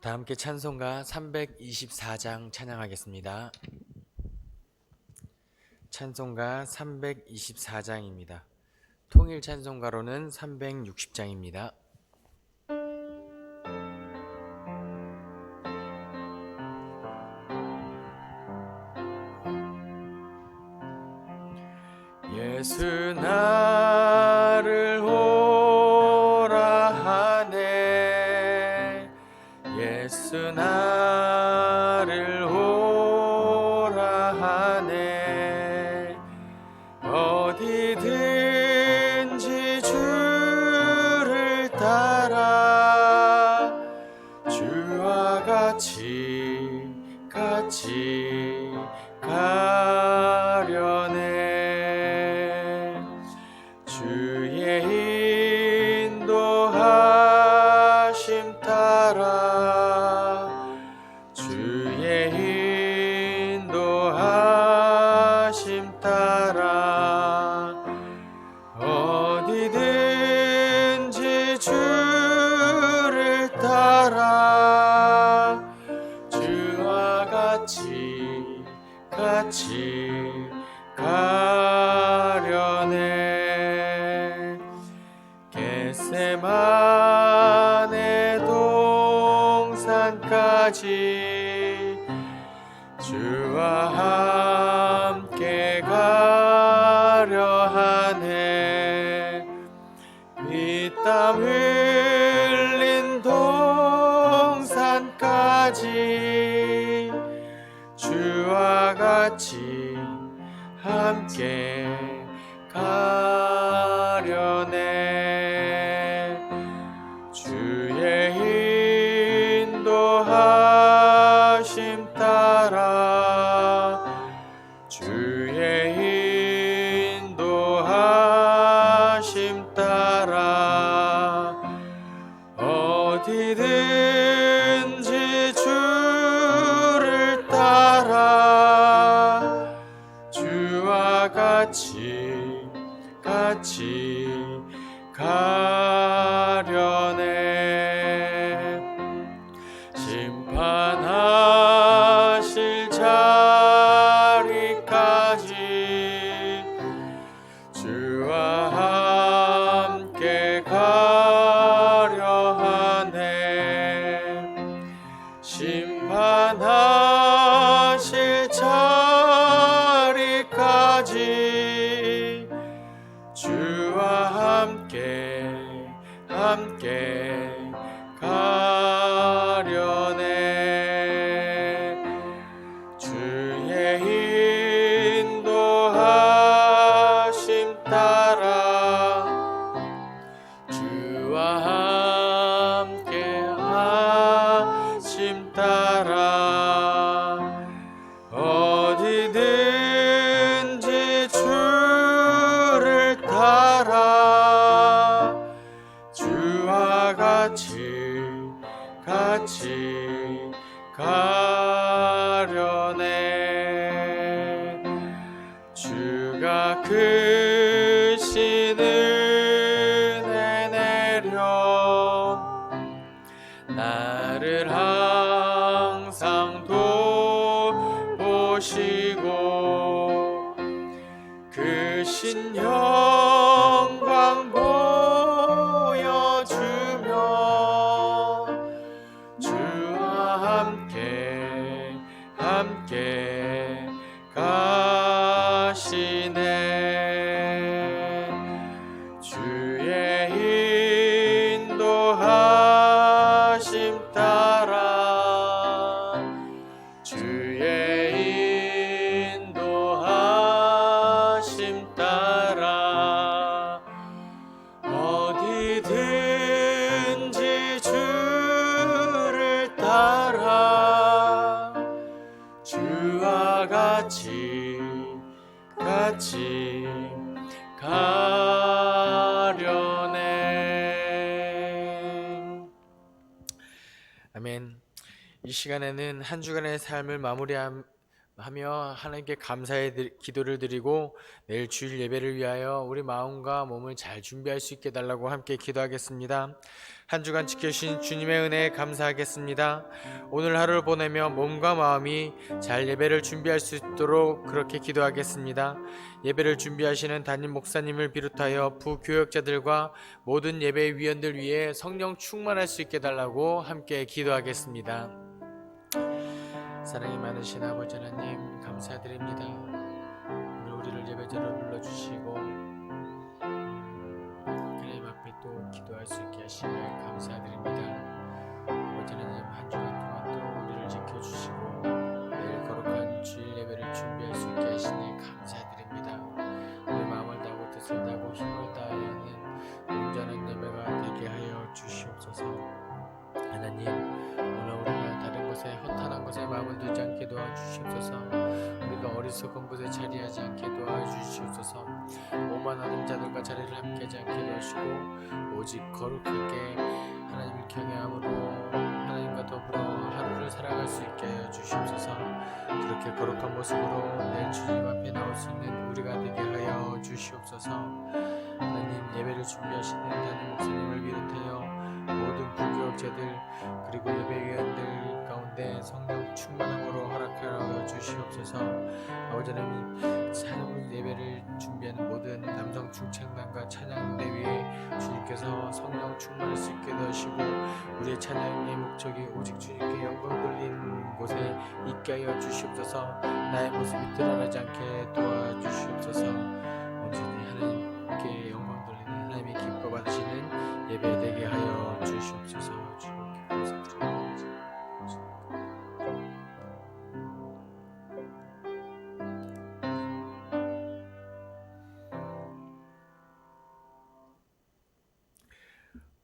다 함께 찬송가 324장 찬양하겠습니다. 찬송가 324장입니다. 통일 찬송가로는 360장입니다. 예수 나를 오라 하네, 예수 나를 오라 하네. 어디든지 주를 따라 주와 같이 가려네. 주의 인도하심 따라, 주의 인도하심 따라 어디든지 주를 따라 주와 같이 가려네. 겟세마네 동산까지 주와 함께 가려 하네. 피땀 흘린 동산까지 주와 같이 함께 가려네. 주의 인도하심 따라, 주의 인도하심 따라 어디든지 주를 따라 주와 같이 가려네. 심판하실 자리까지 주와 함께 가려 하네. 심판하실 자리까지 주와 함께 가려네. 주의 인도하심 따라 주와 함께 하심 따라 어디든지 주를 따라 주와 같이 가려네. 주가 크신 은혜 내려 나를 항상 돌보시고 크신 영광 보여주며 주와 함께 가시네. 주의 인도하심 따라, 주의 인도하심 따라 어디든지 주를 따라 주와 같이 가려네. 아멘. 이 시간에는 한 주간의 삶을 하며 하나님께 감사의 기도를 드리고 내일 주일 예배를 위하여 우리 마음과 몸을 잘 준비할 수 있게 달라고 함께 기도하겠습니다. 한 주간 지켜주신 주님의 은혜에 감사하겠습니다. 오늘 하루를 보내며 몸과 마음이 잘 예배를 준비할 수 있도록 그렇게 기도하겠습니다. 예배를 준비하시는 담임 목사님을 비롯하여 부교역자들과 모든 예배 위원들 위해 성령 충만할 수 있게 달라고 함께 기도하겠습니다. 사랑이 많으신 아버지 하나님 감사드립니다. 오늘 우리를 예배자로 불러주시고 하나님 앞에 또 기도할 수 있게 하심을 감사드립니다. 아버지 하나님 한 주간 동안 또 우리를 지켜주시고 내일 거룩한 주일 예배를 준비할 수 있게 하시니 감사드립니다. 우리 마음을 다하고 뜻을 다하고 힘을 다하여 하는 온전한 예배가 되게 하여 주시옵소서. 하나님 오늘 우리가 다른 것에 허탄한 것에 마음을 두지 않게 도와주시옵소서. 우리가 어리석은 곳에 자리하지 않게 도와주시옵소서. 오만하는 자들과 자리를 함께하지 않게 도와주시고 오직 거룩하게 하나님을 경외함으로 하나님과 더불어 하루를 살아갈 수 있게 하여 주시옵소서. 그렇게 거룩한 모습으로 내일 주님 앞에 나올 수 있는 우리가 되게 하여 주시옵소서. 하나님 예배를 준비하시는 담임 목사님을 비롯하여 모든 부교역자들 그리고 예배위원들 가운데 성령 충만함으로 허락하여 주시옵소서. 아버지 하나님 찬양 예배를 준비하는 모든 남성 중창단과 찬양대 위에 주님께서 성령 충만할 수 있게 도와주시고 우리의 찬양의 목적이 오직 주님께 영광 돌리는 곳에 있게 하여 주시옵소서. 나의 모습이 드러나지 않게 도와주시옵소서. 온전히 하나님께 영광 돌리는 하나님의 기뻐 받으시는 예배 되게 하여 주시옵소서. 주님께 감사드립니다.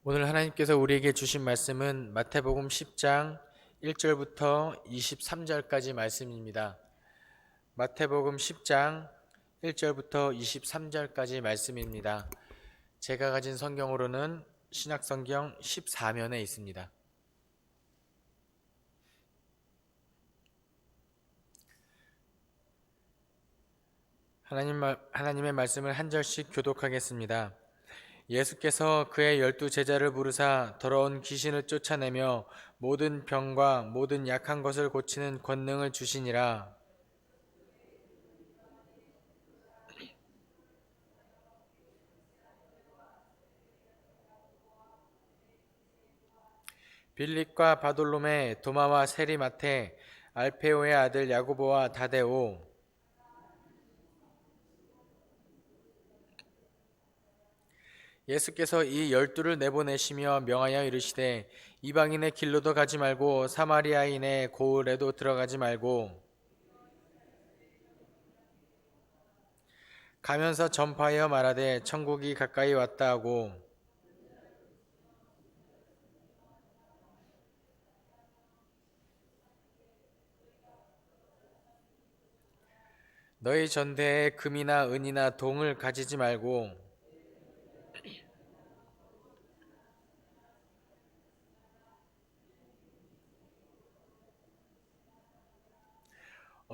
오늘 하나님께서 우리에게 주신 말씀은 마태복음 10장 1절부터 23절까지 말씀입니다. 마태복음 10장 1절부터 23절까지 말씀입니다. 제가 가진 성경으로는 신약성경 14면에 있습니다. 하나님의 말씀을 한 절씩 교독하겠습니다. 예수께서 그의 12제자를 부르사 더러운 귀신을 쫓아내며 모든 병과 모든 약한 것을 고치는 권능을 주시니라. 빌립과 바돌로메, 도마와 세리마테, 알페오의 아들 야고보와 다데오, 예수께서 이 12를 내보내시며 명하여 이르시되 이방인의 길로도 가지 말고 사마리아인의 고을에도 들어가지 말고 가면서 전파하여 말하되 천국이 가까이 왔다 하고 너희 전대에 금이나 은이나 동을 가지지 말고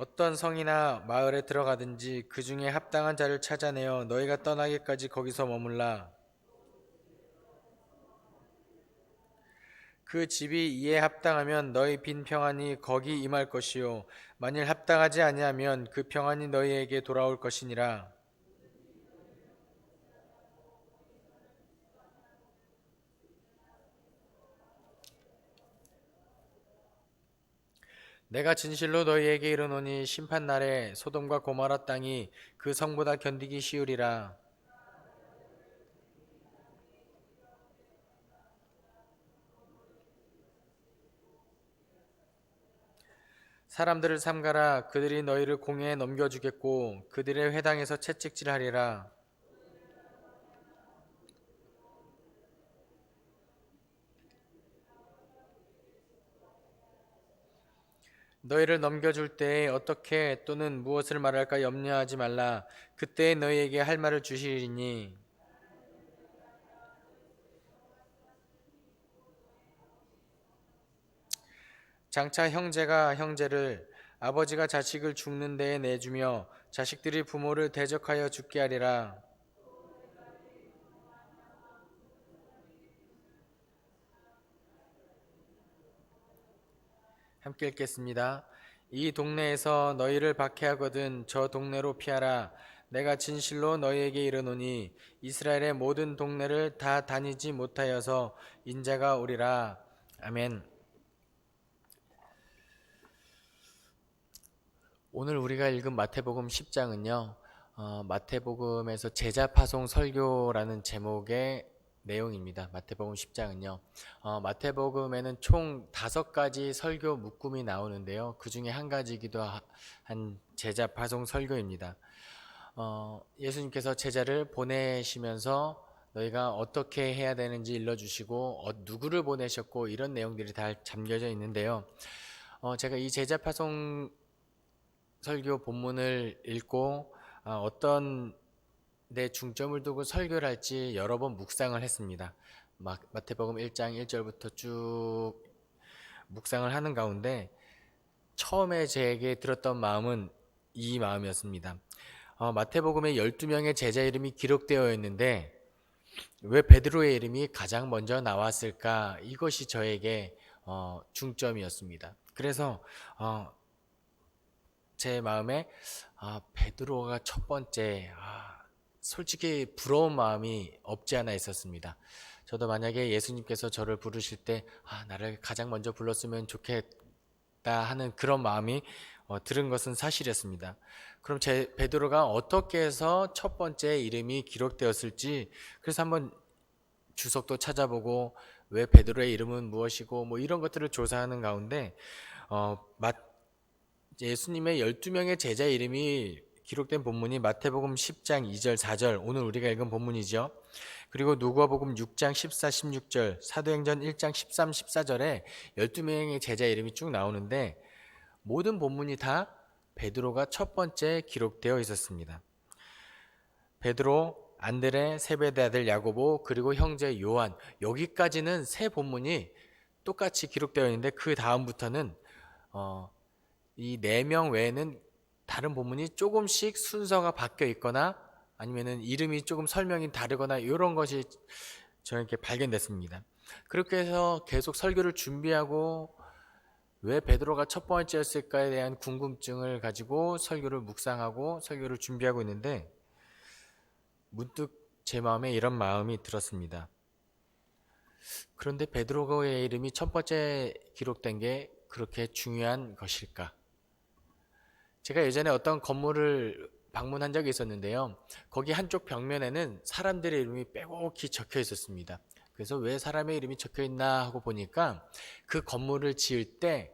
어떤 성이나 마을에 들어가든지 그 중에 합당한 자를 찾아내어 너희가 떠나기까지 거기서 머물라. 그 집이 이에 합당하면 너희 빈 평안이 거기 임할 것이요 만일 합당하지 아니하면 그 평안이 너희에게 돌아올 것이니라. 내가 진실로 너희에게 이르노니 심판날에 소돔과 고모라 땅이 그 성보다 견디기 쉬우리라. 사람들을 삼가라. 그들이 너희를 공회에 넘겨주겠고 그들의 회당에서 채찍질하리라. 너희를 넘겨줄 때에 어떻게 또는 무엇을 말할까 염려하지 말라. 그때에 너희에게 할 말을 주시리니 장차 형제가 형제를 아버지가 자식을 죽는 데에 내주며 자식들이 부모를 대적하여 죽게 하리라. 함께 읽겠습니다. 이 동네에서 너희를 박해하거든 저 동네로 피하라. 내가 진실로 너희에게 이르노니 이스라엘의 모든 동네를 다 다니지 못하여서 인자가 오리라. 아멘. 오늘 우리가 읽은 마태복음 10장은요. 마태복음에서 제자 파송 설교라는 제목의 내용입니다. 마태복음 10장은요. 마태복음에는 총 5가지 설교 묶음이 나오는데요. 그 중에 한 가지이기도 한 제자 파송 설교입니다. 예수님께서 제자를 보내시면서 너희가 어떻게 해야 되는지 일러주시고 누구를 보내셨고 이런 내용들이 다 담겨져 있는데요. 제가 이 제자 파송 설교 본문을 읽고 어떤 데 중점을 두고 설교를 할지 여러 번 묵상을 했습니다. 마태복음 1장 1절부터 쭉 묵상을 하는 가운데 처음에 제게 들었던 마음은 이 마음이었습니다. 마태복음에 12명의 제자 이름이 기록되어 있는데 왜 베드로의 이름이 가장 먼저 나왔을까? 이것이 저에게 중점이었습니다. 그래서 제 마음에 베드로가 첫 번째, 솔직히 부러운 마음이 없지 않아 있었습니다. 저도 만약에 예수님께서 저를 부르실 때 나를 가장 먼저 불렀으면 좋겠다 하는 그런 마음이 들은 것은 사실이었습니다. 그럼 제 베드로가 어떻게 해서 첫 번째 이름이 기록되었을지 그래서 한번 주석도 찾아보고 왜 베드로의 이름은 무엇이고 뭐 이런 것들을 조사하는 가운데 예수님의 12명의 제자 이름이 기록된 본문이 마태복음 10장 2절 4절 오늘 우리가 읽은 본문이죠. 그리고 누가복음 6장 14, 16절 사도행전 1장 13, 14절에 12명의 제자 이름이 쭉 나오는데 모든 본문이 다 베드로가 첫 번째 기록되어 있었습니다. 베드로, 안드레, 세베대 아들 야고보 그리고 형제 요한 여기까지는 세 본문이 똑같이 기록되어 있는데 그 다음부터는 이 4명 외에는 다른 본문이 조금씩 순서가 바뀌어 있거나 아니면은 이름이 조금 설명이 다르거나 이런 것이 저에게 발견됐습니다. 그렇게 해서 계속 설교를 준비하고 왜 베드로가 첫 번째였을까에 대한 궁금증을 가지고 설교를 묵상하고 설교를 준비하고 있는데 문득 제 마음에 이런 마음이 들었습니다. 그런데 베드로의 이름이 첫 번째 기록된 게 그렇게 중요한 것일까? 제가 예전에 어떤 건물을 방문한 적이 있었는데요. 거기 한쪽 벽면에는 사람들의 이름이 빼곡히 적혀 있었습니다. 그래서 왜 사람의 이름이 적혀 있나 하고 보니까 그 건물을 지을 때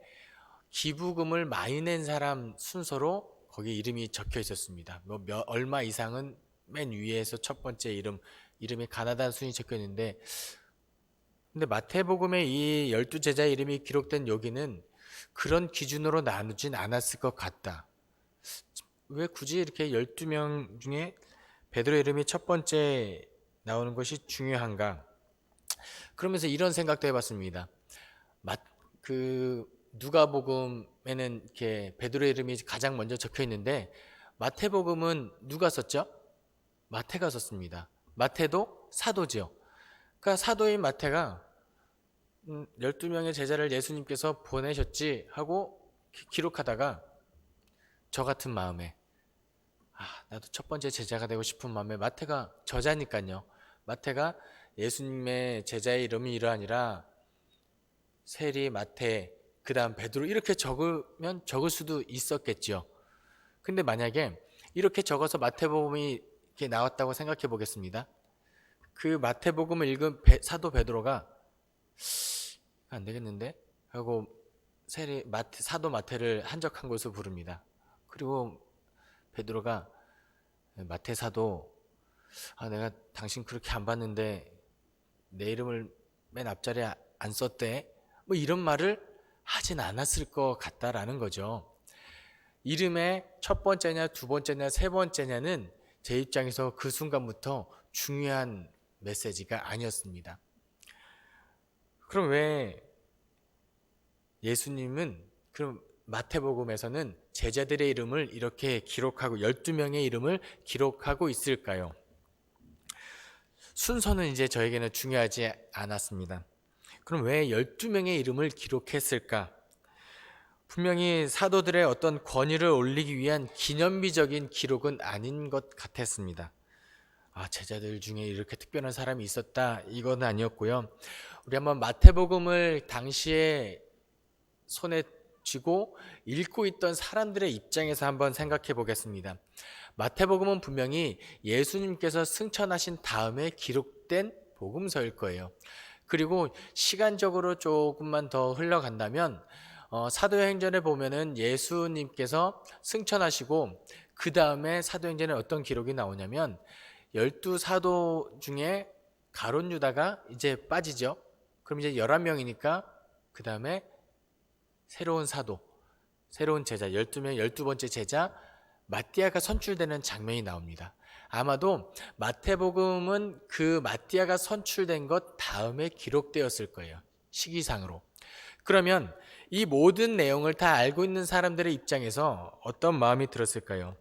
기부금을 많이 낸 사람 순서로 거기 이름이 적혀 있었습니다. 얼마 이상은 맨 위에서 첫 번째 이름이 가나다는 순이 적혀 있는데 근데 마태복음에 이 12제자 이름이 기록된 여기는 그런 기준으로 나누진 않았을 것 같다. 왜 굳이 이렇게 12명 중에 베드로 이름이 첫 번째 나오는 것이 중요한가? 그러면서 이런 생각도 해봤습니다. 누가복음에는 이렇게 베드로 이름이 가장 먼저 적혀 있는데 마태복음은 누가 썼죠? 마태가 썼습니다. 마태도 사도죠. 그러니까 사도인 마태가 12명의 제자를 예수님께서 보내셨지 하고 기록하다가 저 같은 마음에 나도 첫 번째 제자가 되고 싶은 마음에 마태가 저자니까요. 마태가 예수님의 제자의 이름이 이러하니라 세리, 마태, 그 다음 베드로 이렇게 적으면 적을 수도 있었겠죠. 근데 만약에 이렇게 적어서 마태복음이 이렇게 나왔다고 생각해 보겠습니다. 그 마태복음을 읽은 사도 베드로가 안 되겠는데? 하고 사도 마태를 한적한 곳으로 부릅니다. 그리고 베드로가 마태 사도 내가 당신 그렇게 안 봤는데 내 이름을 맨 앞자리에 안 썼대? 뭐 이런 말을 하진 않았을 것 같다라는 거죠. 이름의 첫 번째냐 두 번째냐 세 번째냐는 제 입장에서 그 순간부터 중요한 메시지가 아니었습니다. 그럼 왜 예수님은 그럼 마태복음에서는 제자들의 이름을 이렇게 기록하고 12명의 이름을 기록하고 있을까요? 순서는 이제 저에게는 중요하지 않았습니다. 그럼 왜 12명의 이름을 기록했을까? 분명히 사도들의 어떤 권위를 올리기 위한 기념비적인 기록은 아닌 것 같았습니다. 제자들 중에 이렇게 특별한 사람이 있었다, 이건 아니었고요. 우리 한번 마태복음을 당시에 손에 쥐고 읽고 있던 사람들의 입장에서 한번 생각해 보겠습니다. 마태복음은 분명히 예수님께서 승천하신 다음에 기록된 복음서일 거예요. 그리고 시간적으로 조금만 더 흘러간다면 사도행전에 보면은 예수님께서 승천하시고 그 다음에 사도행전에 어떤 기록이 나오냐면 12사도 중에 가룟 유다가 이제 빠지죠. 그럼 이제 11명이니까 그 다음에 새로운 사도, 새로운 제자, 12명, 12번째 제자 마띠아가 선출되는 장면이 나옵니다. 아마도 마태복음은 그 마띠아가 선출된 것 다음에 기록되었을 거예요. 시기상으로. 그러면 이 모든 내용을 다 알고 있는 사람들의 입장에서 어떤 마음이 들었을까요?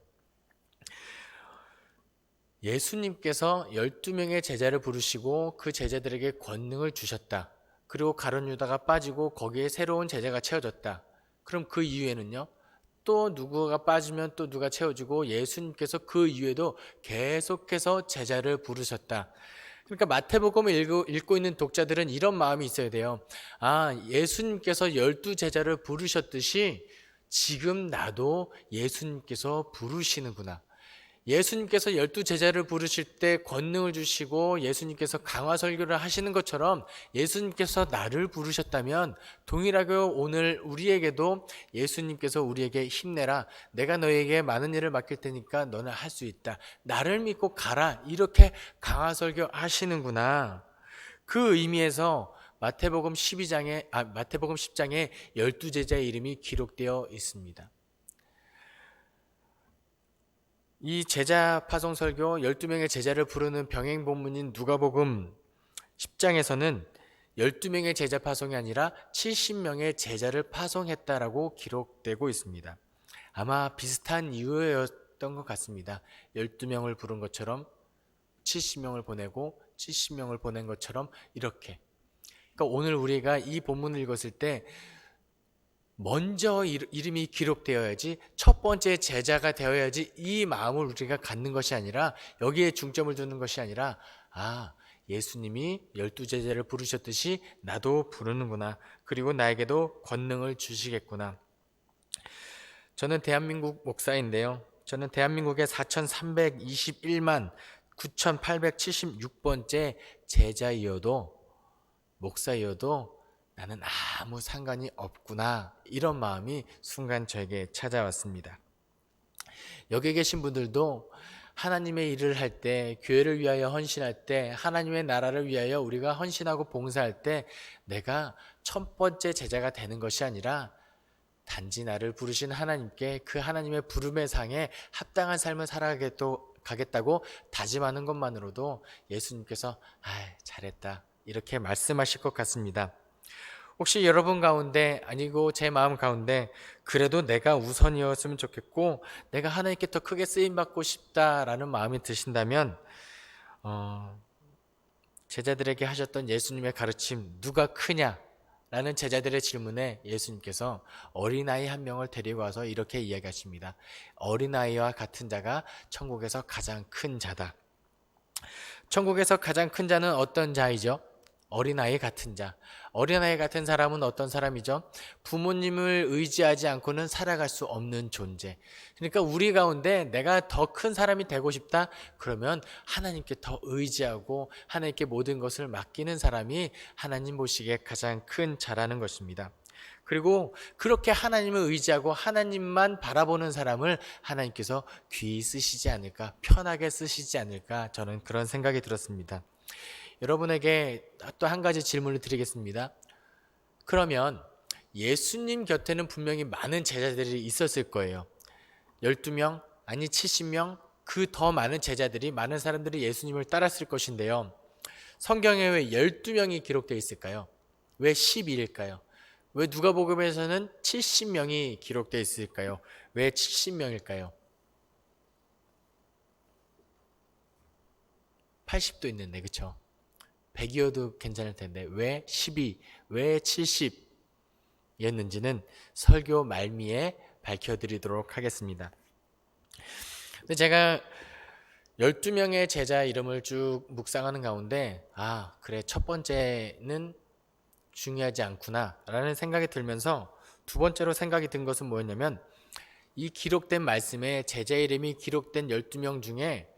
예수님께서 12명의 제자를 부르시고 그 제자들에게 권능을 주셨다. 그리고 가룟 유다가 빠지고 거기에 새로운 제자가 채워졌다. 그럼 그 이후에는요? 또 누구가 빠지면 또 누가 채워지고 예수님께서 그 이후에도 계속해서 제자를 부르셨다. 그러니까 마태복음을 읽고 있는 독자들은 이런 마음이 있어야 돼요. 예수님께서 12제자를 부르셨듯이 지금 나도 예수님께서 부르시는구나. 예수님께서 12제자를 부르실 때 권능을 주시고 예수님께서 강화 설교를 하시는 것처럼 예수님께서 나를 부르셨다면 동일하게 오늘 우리에게도 예수님께서 우리에게 힘내라. 내가 너에게 많은 일을 맡길 테니까 너는 할 수 있다. 나를 믿고 가라. 이렇게 강화 설교 하시는구나. 그 의미에서 마태복음 10장에 12제자의 이름이 기록되어 있습니다. 이 제자 파송 설교 12명의 제자를 부르는 병행 본문인 누가복음 10장에서는 12명의 제자 파송이 아니라 70명의 제자를 파송했다라고 기록되고 있습니다. 아마 비슷한 이유였던 것 같습니다. 12명을 부른 것처럼 70명을 보내고 70명을 보낸 것처럼 이렇게. 그러니까 오늘 우리가 이 본문을 읽었을 때 먼저 이름이 기록되어야지, 첫 번째 제자가 되어야지 이 마음을 우리가 갖는 것이 아니라, 여기에 중점을 두는 것이 아니라 예수님이 12제자를 부르셨듯이 나도 부르는구나. 그리고 나에게도 권능을 주시겠구나. 저는 대한민국 목사인데요. 저는 대한민국의 4,321만 9,876번째 제자이어도, 목사이어도 나는 아무 상관이 없구나, 이런 마음이 순간 저에게 찾아왔습니다. 여기 계신 분들도 하나님의 일을 할 때, 교회를 위하여 헌신할 때, 하나님의 나라를 위하여 우리가 헌신하고 봉사할 때 내가 첫 번째 제자가 되는 것이 아니라 단지 나를 부르신 하나님께 그 하나님의 부름의 상에 합당한 삶을 살아가겠다고 다짐하는 것만으로도 예수님께서 잘했다, 이렇게 말씀하실 것 같습니다. 혹시 여러분 가운데, 아니고 제 마음 가운데 그래도 내가 우선이었으면 좋겠고 내가 하나님께 더 크게 쓰임받고 싶다라는 마음이 드신다면 제자들에게 하셨던 예수님의 가르침, 누가 크냐? 라는 제자들의 질문에 예수님께서 어린아이 한 명을 데리고 와서 이렇게 이야기하십니다. 어린아이와 같은 자가 천국에서 가장 큰 자다. 천국에서 가장 큰 자는 어떤 자이죠? 어린아이 같은 자. 어린아이 같은 사람은 어떤 사람이죠? 부모님을 의지하지 않고는 살아갈 수 없는 존재. 그러니까 우리 가운데 내가 더 큰 사람이 되고 싶다? 그러면 하나님께 더 의지하고 하나님께 모든 것을 맡기는 사람이 하나님 보시기에 가장 큰 자라는 것입니다. 그리고 그렇게 하나님을 의지하고 하나님만 바라보는 사람을 하나님께서 귀히 쓰시지 않을까, 편하게 쓰시지 않을까, 저는 그런 생각이 들었습니다. 여러분에게 또 한 가지 질문을 드리겠습니다. 그러면 예수님 곁에는 분명히 많은 제자들이 있었을 거예요. 12명, 아니 70명, 그 더 많은 제자들이, 많은 사람들이 예수님을 따랐을 것인데요. 성경에 왜 12명이 기록되어 있을까요? 왜 12일까요? 왜 누가복음에서는 70명이 기록되어 있을까요? 왜 70명일까요? 80도 있는데, 그쵸? 100이어도 괜찮을 텐데 왜 12, 왜 70이었는지는 설교 말미에 밝혀드리도록 하겠습니다. 근데 제가 12명의 제자 이름을 쭉 묵상하는 가운데 그래, 첫 번째는 중요하지 않구나 라는 생각이 들면서 두 번째로 생각이 든 것은 뭐였냐면, 이 기록된 말씀에 제자 이름이 기록된 12명 중에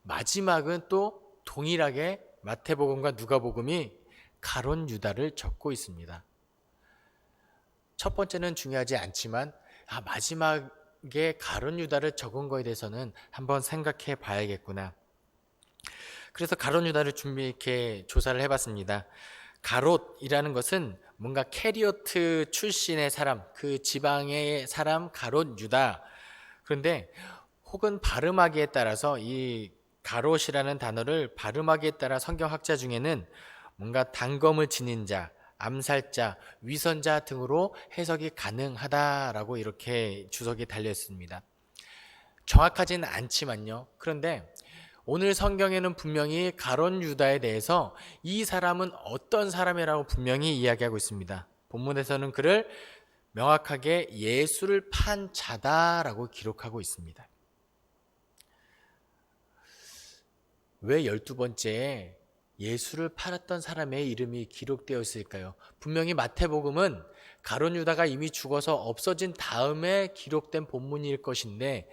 마지막은 또 동일하게 마태복음과 누가복음이 가룟 유다를 적고 있습니다. 첫 번째는 중요하지 않지만 마지막에 가룟 유다를 적은 거에 대해서는 한번 생각해 봐야겠구나. 그래서 가룟 유다를 이렇게 조사를 해봤습니다. 가롯이라는 것은 뭔가 캐리어트 출신의 사람, 그 지방의 사람 가롯 유다. 그런데 혹은 발음하기에 따라서 이 가롯이라는 단어를 발음하기에 따라 성경학자 중에는 뭔가 단검을 지닌 자, 암살자, 위선자 등으로 해석이 가능하다라고 이렇게 주석이 달려 있습니다. 정확하지는 않지만요. 그런데 오늘 성경에는 분명히 가룟 유다에 대해서 이 사람은 어떤 사람이라고 분명히 이야기하고 있습니다. 본문에서는 그를 명확하게 예수를 판 자다라고 기록하고 있습니다. 왜 12번째에 예수를 팔았던 사람의 이름이 기록되어 있을까요? 분명히 마태복음은 가룟 유다가 이미 죽어서 없어진 다음에 기록된 본문일 것인데,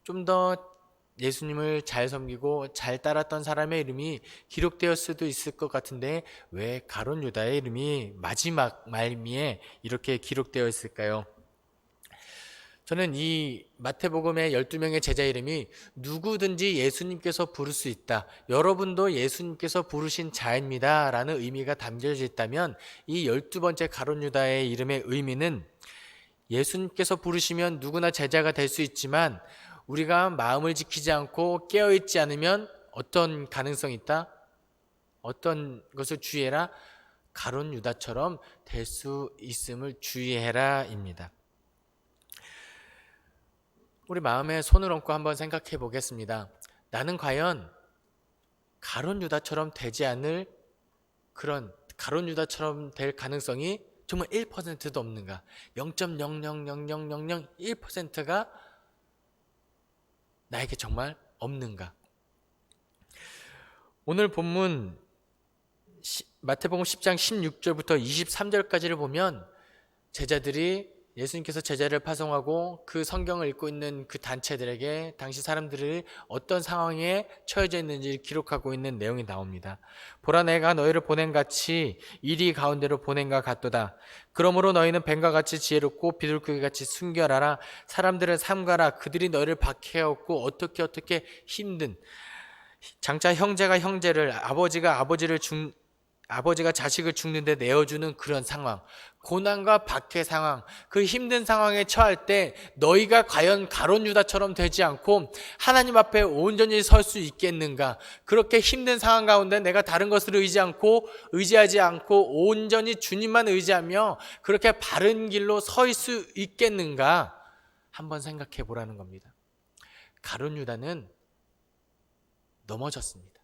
좀 더 예수님을 잘 섬기고 잘 따랐던 사람의 이름이 기록되었을 수도 있을 것 같은데 왜 가룟 유다의 이름이 마지막 말미에 이렇게 기록되어 있을까요? 저는 이 마태복음의 12명의 제자 이름이 누구든지 예수님께서 부를 수 있다, 여러분도 예수님께서 부르신 자입니다 라는 의미가 담겨져 있다면, 이 12번째 가룟 유다의 이름의 의미는 예수님께서 부르시면 누구나 제자가 될 수 있지만 우리가 마음을 지키지 않고 깨어있지 않으면 어떤 가능성이 있다? 어떤 것을 주의해라? 가룟 유다처럼 될 수 있음을 주의해라 입니다. 우리 마음에 손을 얹고 한번 생각해 보겠습니다. 나는 과연 가룟 유다처럼 되지 않을 그런 가룟 유다처럼 될 가능성이 정말 1%도 없는가? 0.0000001%가 나에게 정말 없는가? 오늘 본문 마태복음 10장 16절부터 23절까지를 보면 제자들이 예수님께서 제자를 파송하고 그 성경을 읽고 있는 그 단체들에게 당시 사람들이 어떤 상황에 처해져 있는지 기록하고 있는 내용이 나옵니다. 보라, 내가 너희를 보낸 같이 이리 가운데로 보낸가 같도다. 그러므로 너희는 뱀과 같이 지혜롭고 비둘기같이 같이 순결하라. 사람들을 삼가라. 그들이 너희를 박해하고 어떻게 힘든, 장차 형제가 형제를, 아버지가 자식을 죽는데 내어주는 그런 상황, 고난과 박해 상황, 그 힘든 상황에 처할 때 너희가 과연 가룟 유다처럼 되지 않고 하나님 앞에 온전히 설 수 있겠는가? 그렇게 힘든 상황 가운데 내가 다른 것을 의지하지 않고 온전히 주님만 의지하며 그렇게 바른 길로 설 수 있겠는가? 한번 생각해 보라는 겁니다. 가룟 유다는 넘어졌습니다.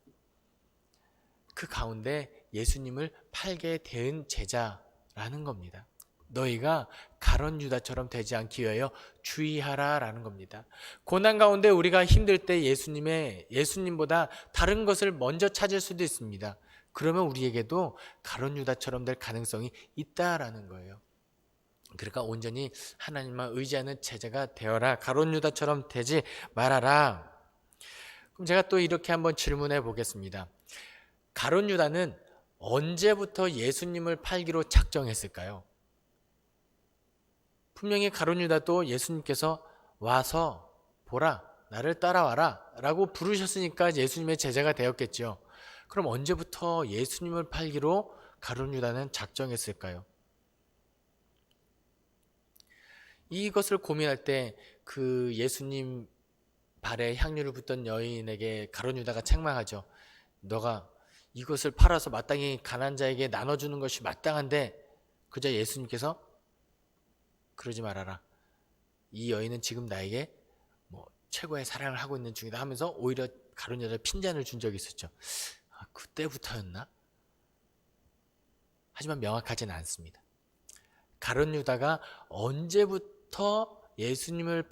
그 가운데 예수님을 팔게 된 제자라는 겁니다. 너희가 가룟 유다처럼 되지 않기 위하여 주의하라라는 겁니다. 고난 가운데 우리가 힘들 때 예수님보다 다른 것을 먼저 찾을 수도 있습니다. 그러면 우리에게도 가룟 유다처럼 될 가능성이 있다라는 거예요. 그러니까 온전히 하나님만 의지하는 제자가 되어라. 가룟 유다처럼 되지 말아라. 그럼 제가 또 이렇게 한번 질문해 보겠습니다. 가룟 유다는 언제부터 예수님을 팔기로 작정했을까요? 분명히 가룟 유다도 예수님께서 와서 보라, 나를 따라와라 라고 부르셨으니까 예수님의 제자가 되었겠죠. 그럼 언제부터 예수님을 팔기로 가룟 유다는 작정했을까요? 이것을 고민할 때 그 예수님 발에 향유를 붓던 여인에게 가룟 유다가 책망하죠. 너가 이것을 팔아서 마땅히 가난한 자에게 나눠주는 것이 마땅한데, 그저 예수님께서 그러지 말아라. 이 여인은 지금 나에게 뭐 최고의 사랑을 하고 있는 중이다 하면서 오히려 가룟 유다에 핀잔을 준 적이 있었죠. 그때부터였나? 하지만 명확하지는 않습니다. 가룟 유다가 언제부터 예수님을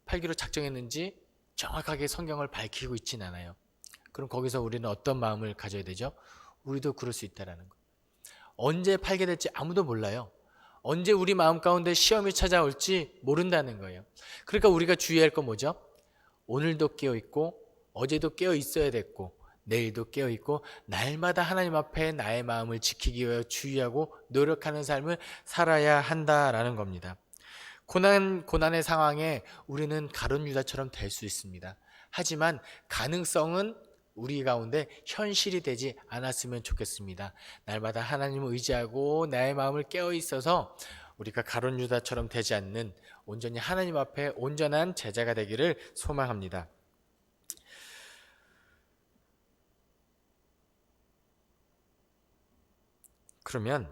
팔기로 작정했는지 정확하게 성경을 밝히고 있진 않아요. 그럼 거기서 우리는 어떤 마음을 가져야 되죠? 우리도 그럴 수 있다라는 거. 언제 팔게 될지 아무도 몰라요. 언제 우리 마음 가운데 시험이 찾아올지 모른다는 거예요. 그러니까 우리가 주의할 건 뭐죠? 오늘도 깨어있고 어제도 깨어있어야 됐고 내일도 깨어있고 날마다 하나님 앞에 나의 마음을 지키기 위해 주의하고 노력하는 삶을 살아야 한다라는 겁니다. 고난의 상황에 우리는 가룟 유다처럼 될 수 있습니다. 하지만 가능성은 우리 가운데 현실이 되지 않았으면 좋겠습니다. 날마다 하나님을 의지하고 나의 마음을 깨어 있어서 우리가 가룟 유다처럼 되지 않는 온전히 하나님 앞에 온전한 제자가 되기를 소망합니다. 그러면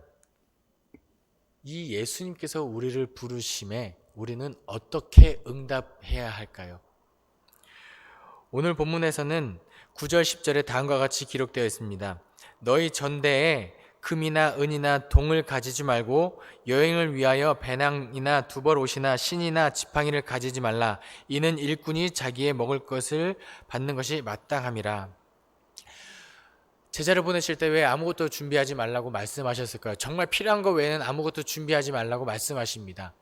이 예수님께서 우리를 부르심에 우리는 어떻게 응답해야 할까요? 오늘 본문에서는 9절 10절에 다음과 같이 기록되어 있습니다. 너희 전대에 금이나 은이나 동을 가지지 말고 여행을 위하여 배낭이나 두벌 옷이나 신이나 지팡이를 가지지 말라. 이는 일꾼이 자기의 먹을 것을 받는 것이 마땅함이라. 제자를 보내실 때 왜 아무것도 준비하지 말라고 말씀하셨을까요? 정말 필요한 거 외에는 아무것도 준비하지 말라고 말씀하십니다.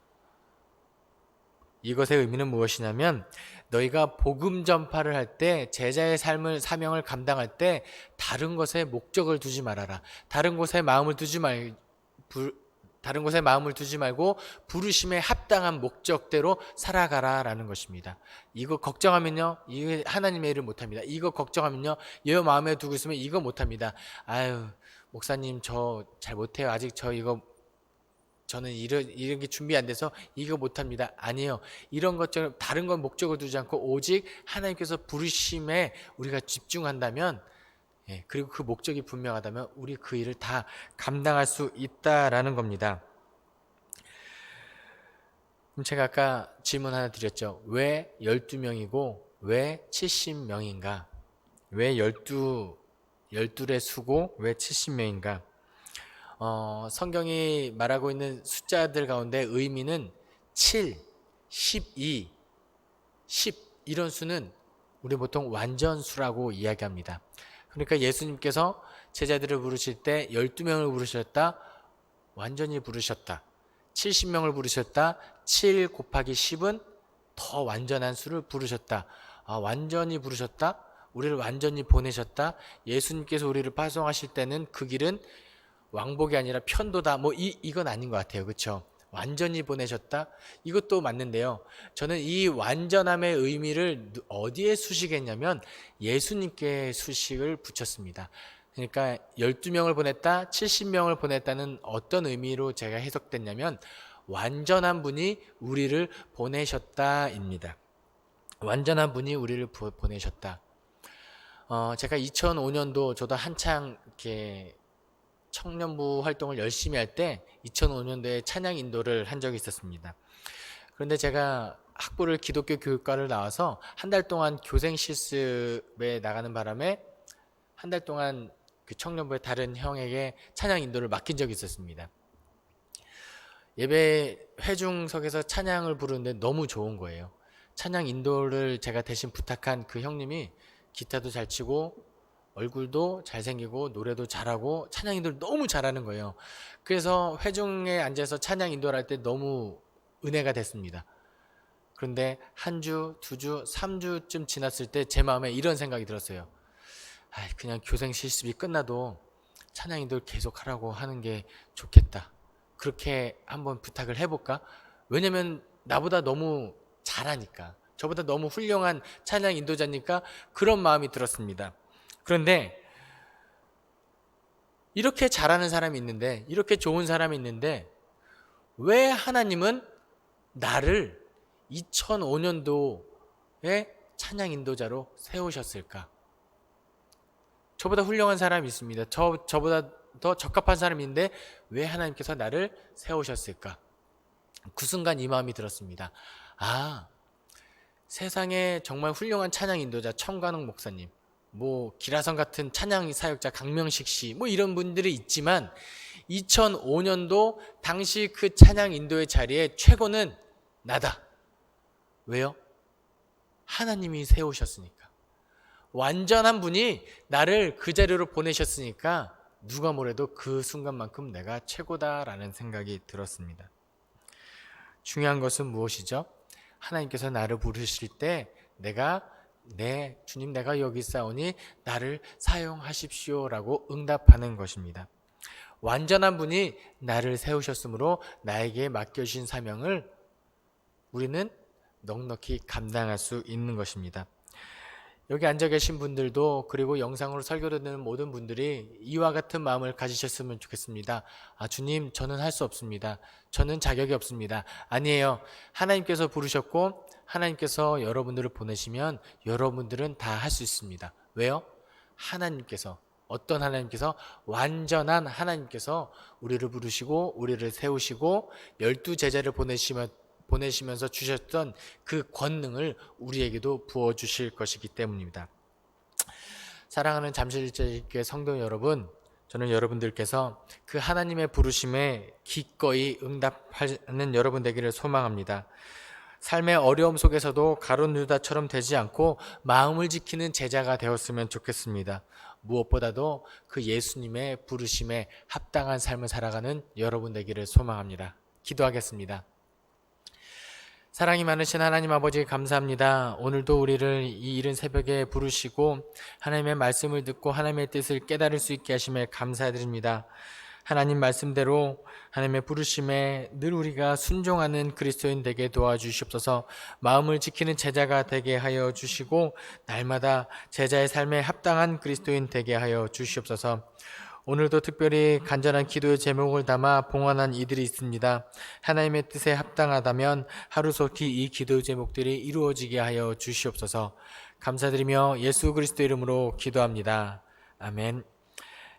이것의 의미는 무엇이냐면 너희가 복음 전파를 할 때 제자의 사명을 감당할 때 다른 것에 목적을 두지 말아라. 다른 곳에 마음을 두지 말고 부르심에 합당한 목적대로 살아가라라는 것입니다. 이거 걱정하면요, 이거 하나님의 일을 못합니다. 이거 걱정하면요, 여호 마음에 두고 있으면 이거 못합니다. 아유, 목사님 저 잘 못해요. 아직 저는 이런 게 준비 안 돼서 이거 못합니다. 아니에요. 이런 것처럼 다른 건 목적을 두지 않고 오직 하나님께서 부르심에 우리가 집중한다면, 그리고 그 목적이 분명하다면 우리 그 일을 다 감당할 수 있다라는 겁니다. 그럼 제가 아까 질문 하나 드렸죠. 왜 12명이고 왜 70명인가? 왜 12의 수고 왜 70명인가? 성경이 말하고 있는 숫자들 가운데 의미는 7, 12, 10 이런 수는 우리 보통 완전수라고 이야기합니다. 그러니까 예수님께서 제자들을 부르실 때 12명을 부르셨다, 완전히 부르셨다. 70명을 부르셨다, 7 곱하기 10은 더 완전한 수를 부르셨다. 완전히 부르셨다, 우리를 완전히 보내셨다. 예수님께서 우리를 파송하실 때는 그 길은 왕복이 아니라 편도다. 이건 아닌 것 같아요. 그렇죠? 완전히 보내셨다. 이것도 맞는데요. 저는 이 완전함의 의미를 어디에 수식했냐면 예수님께 수식을 붙였습니다. 그러니까 12명을 보냈다, 70명을 보냈다는 어떤 의미로 제가 해석됐냐면 완전한 분이 우리를 보내셨다입니다. 완전한 분이 우리를 보내셨다. 제가 2005년도 저도 한창 이렇게 청년부 활동을 열심히 할 때 2005년도에 찬양 인도를 한 적이 있었습니다. 그런데 제가 학부를 기독교 교육과를 나와서 한 달 동안 교생 실습에 나가는 바람에 한 달 동안 그 청년부의 다른 형에게 찬양 인도를 맡긴 적이 있었습니다. 예배 회중석에서 찬양을 부르는데 너무 좋은 거예요. 찬양 인도를 제가 대신 부탁한 그 형님이 기타도 잘 치고 얼굴도 잘생기고 노래도 잘하고 찬양 인도를 너무 잘하는 거예요. 그래서 회중에 앉아서 찬양 인도를 할 때 너무 은혜가 됐습니다. 그런데 한 주, 두 주, 3주쯤 지났을 때 제 마음에 이런 생각이 들었어요. 그냥 교생 실습이 끝나도 찬양 인도를 계속 하라고 하는 게 좋겠다. 그렇게 한번 부탁을 해볼까? 왜냐면 나보다 너무 잘하니까, 저보다 너무 훌륭한 찬양 인도자니까 그런 마음이 들었습니다. 그런데 이렇게 잘하는 사람이 있는데, 이렇게 좋은 사람이 있는데 왜 하나님은 나를 2005년도에 찬양 인도자로 세우셨을까? 저보다 훌륭한 사람이 있습니다. 저보다 더 적합한 사람인데 왜 하나님께서 나를 세우셨을까? 그 순간 이 마음이 들었습니다. 세상에 정말 훌륭한 찬양 인도자 청관욱 목사님, 기라성 같은 찬양 사역자 강명식 씨, 이런 분들이 있지만 2005년도 당시 그 찬양 인도의 자리에 최고는 나다. 왜요? 하나님이 세우셨으니까. 완전한 분이 나를 그 자리로 보내셨으니까 누가 뭐래도 그 순간만큼 내가 최고다라는 생각이 들었습니다. 중요한 것은 무엇이죠? 하나님께서 나를 부르실 때 주님 내가 여기 있사오니 나를 사용하십시오라고 응답하는 것입니다. 완전한 분이 나를 세우셨으므로 나에게 맡겨주신 사명을 우리는 넉넉히 감당할 수 있는 것입니다. 여기 앉아 계신 분들도, 그리고 영상으로 설교를 듣는 모든 분들이 이와 같은 마음을 가지셨으면 좋겠습니다. 주님, 저는 할 수 없습니다. 저는 자격이 없습니다. 아니에요. 하나님께서 부르셨고 하나님께서 여러분들을 보내시면 여러분들은 다 할 수 있습니다. 왜요? 어떤 하나님께서? 완전한 하나님께서 우리를 부르시고 우리를 세우시고 12제자를 보내시면서 주셨던 그 권능을 우리에게도 부어주실 것이기 때문입니다. 사랑하는 잠실교회 성도 여러분, 저는 여러분들께서 그 하나님의 부르심에 기꺼이 응답하는 여러분 되기를 소망합니다. 삶의 어려움 속에서도 가룟 유다처럼 되지 않고 마음을 지키는 제자가 되었으면 좋겠습니다. 무엇보다도 그 예수님의 부르심에 합당한 삶을 살아가는 여러분 되기를 소망합니다. 기도하겠습니다. 사랑이 많으신 하나님 아버지, 감사합니다. 오늘도 우리를 이 이른 새벽에 부르시고 하나님의 말씀을 듣고 하나님의 뜻을 깨달을 수 있게 하심에 감사드립니다. 하나님 말씀대로 하나님의 부르심에 늘 우리가 순종하는 그리스도인 되게 도와주시옵소서. 마음을 지키는 제자가 되게 하여 주시고 날마다 제자의 삶에 합당한 그리스도인 되게 하여 주시옵소서. 오늘도 특별히 간절한 기도의 제목을 담아 봉헌한 이들이 있습니다. 하나님의 뜻에 합당하다면 하루속히 이 기도의 제목들이 이루어지게 하여 주시옵소서. 감사드리며 예수 그리스도 이름으로 기도합니다. 아멘.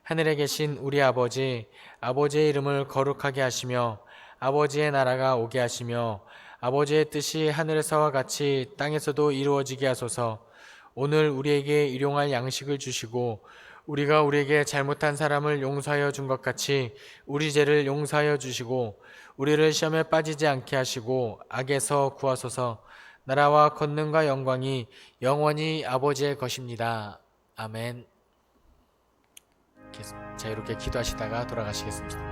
하늘에 계신 우리 아버지, 아버지의 이름을 거룩하게 하시며 아버지의 나라가 오게 하시며 아버지의 뜻이 하늘에서와 같이 땅에서도 이루어지게 하소서. 오늘 우리에게 일용할 양식을 주시고 우리가 우리에게 잘못한 사람을 용서하여 준 것 같이 우리 죄를 용서하여 주시고 우리를 시험에 빠지지 않게 하시고 악에서 구하소서. 나라와 권능과 영광이 영원히 아버지의 것입니다. 아멘. 자유롭게 기도하시다가 돌아가시겠습니다.